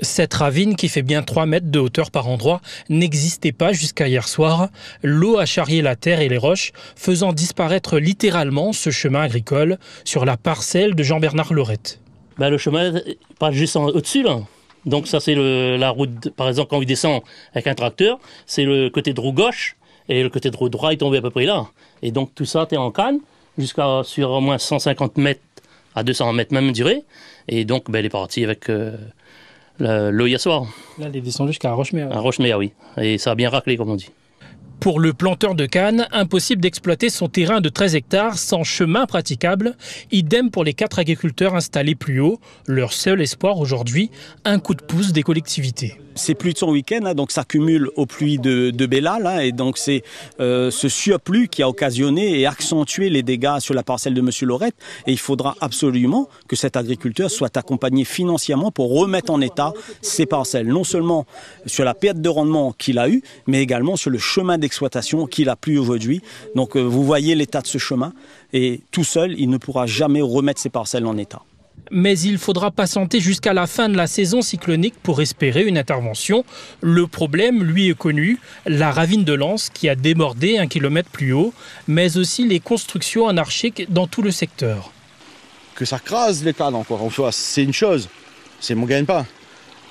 Cette ravine, qui fait bien 3 mètres de hauteur par endroit, n'existait pas jusqu'à hier soir. L'eau a charrié la terre et les roches, faisant disparaître littéralement ce chemin agricole sur la parcelle de Jean-Bernard Lorette. Le chemin passe juste au-dessus là. Donc ça c'est la route, par exemple quand il descend avec un tracteur, c'est le côté de roue gauche et le côté de roue droit est tombé à peu près là. Et donc tout ça est en canne jusqu'à sur au moins 150 mètres à 200 mètres même durée. Et donc elle est partie avec l'eau hier soir. Là, elle est descendue jusqu'à Rocheméa. À Rocheméa, oui. Et ça a bien raclé, comme on dit. Pour le planteur de canne, impossible d'exploiter son terrain de 13 hectares sans chemin praticable. Idem pour les 4 agriculteurs installés plus haut. Leur seul espoir aujourd'hui, un coup de pouce des collectivités. C'est pluies de son week-end, là, donc ça cumule aux pluies de Béla, là, et donc c'est ce surplus qui a occasionné et accentué les dégâts sur la parcelle de M. Lorette. Et il faudra absolument que cet agriculteur soit accompagné financièrement pour remettre en état ses parcelles, non seulement sur la perte de rendement qu'il a eue, mais également sur le chemin d'exploitation qu'il a plus aujourd'hui. Donc vous voyez l'état de ce chemin, et tout seul, il ne pourra jamais remettre ses parcelles en état. Mais il faudra patienter jusqu'à la fin de la saison cyclonique pour espérer une intervention. Le problème, lui, est connu, la ravine de Lens qui a débordé 1 kilomètre plus haut, mais aussi les constructions anarchiques dans tout le secteur. Que ça crase les cannes encore, c'est une chose, c'est mon gagne-pain.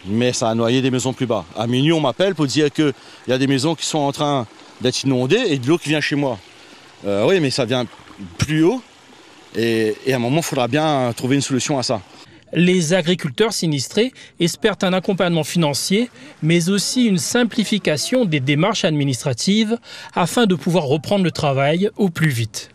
Mais ça a noyé des maisons plus bas. À minuit, on m'appelle pour dire qu'il y a des maisons qui sont en train d'être inondées et de l'eau qui vient chez moi. Oui, mais ça vient plus haut. Et à un moment, il faudra bien trouver une solution à ça. Les agriculteurs sinistrés espèrent un accompagnement financier, mais aussi une simplification des démarches administratives afin de pouvoir reprendre le travail au plus vite.